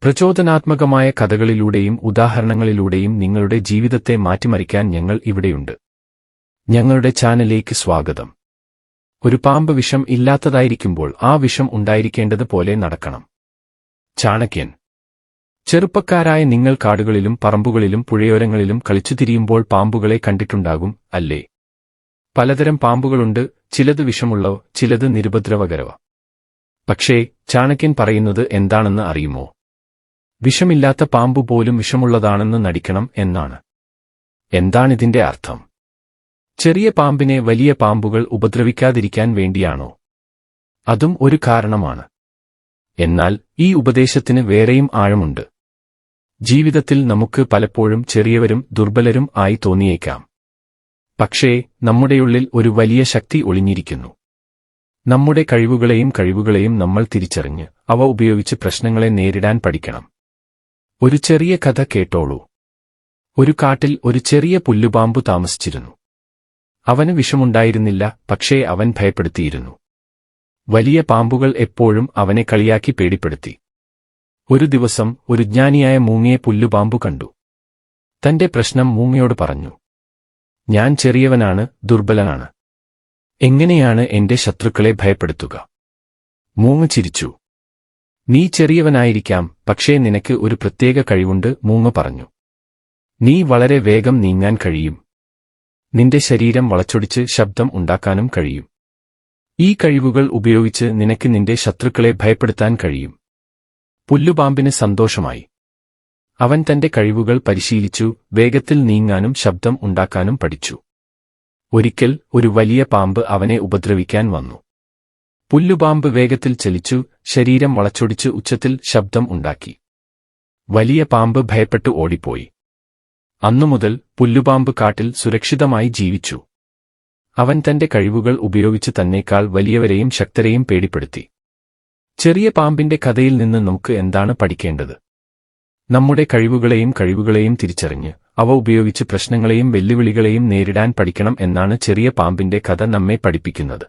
പ്രചോദനാത്മകമായ കഥകളിലൂടെയും ഉദാഹരണങ്ങളിലൂടെയും നിങ്ങളുടെ ജീവിതത്തെ മാറ്റിമറിക്കാൻ ഞങ്ങൾ ഇവിടെയുണ്ട്. ഞങ്ങളുടെ ചാനലിലേക്ക് സ്വാഗതം. ഒരു പാമ്പ് വിഷം ഇല്ലാത്തതായിരിക്കുമ്പോൾ ആ വിഷം ഉണ്ടായിരിക്കേണ്ടത് പോലെ നടക്കണം. ചാണക്യൻ. ചെറുപ്പക്കാരായ നിങ്ങൾ കാടുകളിലും പറമ്പുകളിലും പുഴയോരങ്ങളിലും കളിച്ചുതിരിയുമ്പോൾ പാമ്പുകളെ കണ്ടിട്ടുണ്ടാകും, അല്ലേ? പലതരം പാമ്പുകളുണ്ട്, ചിലത് വിഷമുള്ളവ, ചിലത് നിരുപദ്രവകരവ. പക്ഷേ ചാണക്യൻ പറയുന്നത് എന്താണെന്ന് അറിയുമോ? വിഷമില്ലാത്ത പാമ്പു പോലും വിഷമുള്ളതാണെന്ന് നടിക്കണം എന്നാണ്. എന്താണിതിന്റെ അർത്ഥം? ചെറിയ പാമ്പിനെ വലിയ പാമ്പുകൾ ഉപദ്രവിക്കാതിരിക്കാൻ വേണ്ടിയാണോ? അതും ഒരു കാരണമാണ്. എന്നാൽ ഈ ഉപദേശത്തിന് വേറെയും ആഴമുണ്ട്. ജീവിതത്തിൽ നമുക്ക് പലപ്പോഴും ചെറിയവരും ദുർബലരും ആയി തോന്നിയേക്കാം. പക്ഷേ നമ്മുടെയുള്ളിൽ ഒരു വലിയ ശക്തി ഒളിഞ്ഞിരിക്കുന്നു. നമ്മുടെ കഴിവുകളെയും നമ്മൾ തിരിച്ചറിഞ്ഞ് അവ ഉപയോഗിച്ച് പ്രശ്നങ്ങളെ നേരിടാൻ പഠിക്കണം. ഒരു ചെറിയ കഥ കേട്ടോളൂ. ഒരു കാട്ടിൽ ഒരു ചെറിയ പുല്ലുപാമ്പു താമസിച്ചിരുന്നു. അവന് വിഷമുണ്ടായിരുന്നില്ല, പക്ഷേ അവൻ ഭയപ്പെടുത്തിയിരുന്നു. വലിയ പാമ്പുകൾ എപ്പോഴും അവനെ കളിയാക്കി പേടിപ്പെടുത്തി. ഒരു ദിവസം ഒരു ജ്ഞാനിയായ മൂങ്ങയെ പുല്ലുപാമ്പു കണ്ടു. തന്റെ പ്രശ്നം മൂങ്ങയോട് പറഞ്ഞു. ഞാൻ ചെറിയവനാണ്, ദുർബലനാണ്. എങ്ങനെയാണ് എന്റെ ശത്രുക്കളെ ഭയപ്പെടുത്തുക? മൂങ്ങ ചിരിച്ചു. നീ ചെറിയവനായിരിക്കാം, പക്ഷേ നിനക്ക് ഒരു പ്രത്യേക കഴിവുണ്ട്, മൂങ്ങ പറഞ്ഞു. നീ വളരെ വേഗം നീങ്ങാൻ കഴിയും. നിന്റെ ശരീരം വളച്ചൊടിച്ച് ശബ്ദം ഉണ്ടാക്കാനും കഴിയും. ഈ കഴിവുകൾ ഉപയോഗിച്ച് നിനക്ക് നിന്റെ ശത്രുക്കളെ ഭയപ്പെടുത്താൻ കഴിയും. പുല്ലുപാമ്പിന് സന്തോഷമായി. അവൻ തന്റെ കഴിവുകൾ പരിശീലിച്ചു, വേഗത്തിൽ നീങ്ങാനും ശബ്ദം ഉണ്ടാക്കാനും പഠിച്ചു. ഒരിക്കൽ ഒരു വലിയ പാമ്പ് അവനെ ഉപദ്രവിക്കാൻ വന്നു. പുല്ലുപാമ്പ് വേഗത്തിൽ ചലിച്ചു, ശരീരം വളച്ചൊടിച്ച് ഉച്ചത്തിൽ ശബ്ദം ഉണ്ടാക്കി. വലിയ പാമ്പ് ഭയപ്പെട്ടു ഓടിപ്പോയി. അന്നുമുതൽ പുല്ലുപാമ്പ് കാട്ടിൽ സുരക്ഷിതമായി ജീവിച്ചു. അവൻ തന്റെ കഴിവുകൾ ഉപയോഗിച്ച് തന്നേക്കാൾ വലിയവരെയും ശക്തരെയും പേടിപ്പെടുത്തി. ചെറിയ പാമ്പിന്റെ കഥയിൽ നിന്ന് നമുക്ക് എന്താണ് പഠിക്കേണ്ടത്? നമ്മുടെ കഴിവുകളെയും തിരിച്ചറിഞ്ഞ് അവ ഉപയോഗിച്ച് പ്രശ്നങ്ങളെയും വെല്ലുവിളികളെയും നേരിടാൻ പഠിക്കണം എന്നാണ് ചെറിയ പാമ്പിന്റെ കഥ നമ്മെ പഠിപ്പിക്കുന്നത്.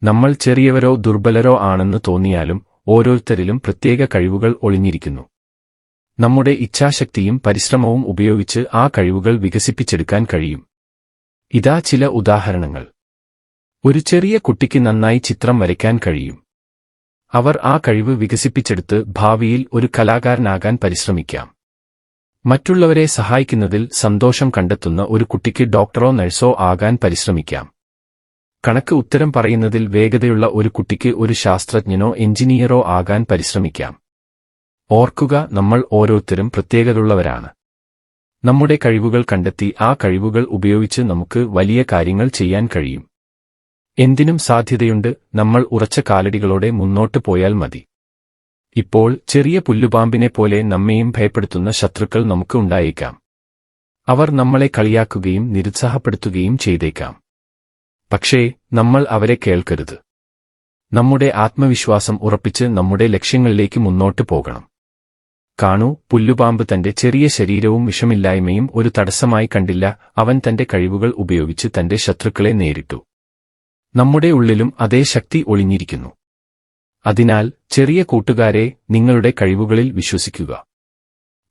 നമ്മൾ ചെറിയവരോ ദുർബലരോ ആണെന്ന് തോന്നിയാലും ഓരോരുത്തരിലും പ്രത്യേക കഴിവുകൾ ഒളിഞ്ഞിരിക്കുന്നു. നമ്മുടെ ഇച്ഛാശക്തിയും പരിശ്രമവും ഉപയോഗിച്ച് ആ കഴിവുകൾ വികസിപ്പിച്ചെടുക്കാൻ കഴിയും. ഇതാ ചില ഉദാഹരണങ്ങൾ. ഒരു ചെറിയ കുട്ടിക്ക് നന്നായി ചിത്രം വരയ്ക്കാൻ കഴിയും. അവർ ആ കഴിവ് വികസിപ്പിച്ചെടുത്ത് ഭാവിയിൽ ഒരു കലാകാരനാകാൻ പരിശ്രമിക്കാം. മറ്റുള്ളവരെ സഹായിക്കുന്നതിൽ സന്തോഷം കണ്ടെത്തുന്ന ഒരു കുട്ടിക്ക് ഡോക്ടറോ നഴ്സോ ആകാൻ പരിശ്രമിക്കാം. കണക്ക് ഉത്തരം പറയുന്നതിൽ വേഗതയുള്ള ഒരു കുട്ടിക്ക് ഒരു ശാസ്ത്രജ്ഞനോ എഞ്ചിനീയറോ ആകാൻ പരിശ്രമിക്കാം. ഓർക്കുക, നമ്മൾ ഓരോരുത്തരും പ്രത്യേകതയുള്ളവരാണ്. നമ്മുടെ കഴിവുകൾ കണ്ടെത്തി ആ കഴിവുകൾ ഉപയോഗിച്ച് നമുക്ക് വലിയ കാര്യങ്ങൾ ചെയ്യാൻ കഴിയും. എന്തിനും സാധ്യതയുണ്ട്, നമ്മൾ ഉറച്ച കാലടികളോടെ മുന്നോട്ട് പോയാൽ മതി. ഇപ്പോൾ ചെറിയ പുല്ലുപാമ്പിനെ പോലെ നമ്മെയും ഭയപ്പെടുത്തുന്ന ശത്രുക്കൾ നമുക്ക് ഉണ്ടായേക്കാം. അവർ നമ്മളെ കളിയാക്കുകയും നിരുത്സാഹപ്പെടുത്തുകയും ചെയ്തേക്കാം. പക്ഷേ നമ്മൾ അവരെ കേൾക്കരുത്. നമ്മുടെ ആത്മവിശ്വാസം ഉറപ്പിച്ച് നമ്മുടെ ലക്ഷ്യങ്ങളിലേക്ക് മുന്നോട്ട് പോകണം. കാണൂ, പുല്ലുപാമ്പ് തന്റെ ചെറിയ ശരീരവും വിഷമില്ലായ്മയും ഒരു തടസ്സമായി കണ്ടില്ല. അവൻ തന്റെ കഴിവുകൾ ഉപയോഗിച്ച് തന്റെ ശത്രുക്കളെ നേരിട്ടു. നമ്മുടെ ഉള്ളിലും അതേ ശക്തി ഒളിഞ്ഞിരിക്കുന്നു. അതിനാൽ ചെറിയ കൂട്ടുകാരെ, നിങ്ങളുടെ കഴിവുകളിൽ വിശ്വസിക്കുക.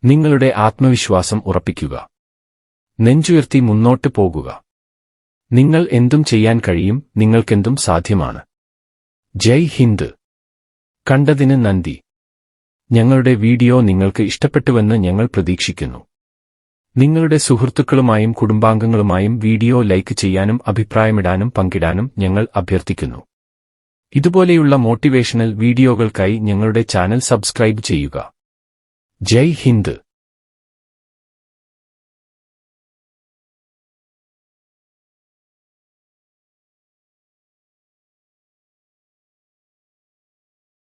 നിങ്ങളുടെ ആത്മവിശ്വാസം ഉറപ്പിക്കുക. നെഞ്ചുയർത്തി മുന്നോട്ട് പോകുക. നിങ്ങൾ എന്തും ചെയ്യാൻ കഴിയും, നിങ്ങൾക്കെന്തും സാധ്യമാണ്. ജയ് ഹിന്ദ്. കണ്ടതിന് നന്ദി. ഞങ്ങളുടെ വീഡിയോ നിങ്ങൾക്ക് ഇഷ്ടപ്പെട്ടുവെന്ന് ഞങ്ങൾ പ്രതീക്ഷിക്കുന്നു. നിങ്ങളുടെ സുഹൃത്തുക്കളുമായും കുടുംബാംഗങ്ങളുമായും വീഡിയോ ലൈക്ക് ചെയ്യാനും അഭിപ്രായമിടാനും പങ്കിടാനും ഞങ്ങൾ അഭ്യർത്ഥിക്കുന്നു. ഇതുപോലെയുള്ള മോട്ടിവേഷണൽ വീഡിയോകൾക്കായി ഞങ്ങളുടെ ചാനൽ സബ്സ്ക്രൈബ് ചെയ്യുക. ജയ് ഹിന്ദ്.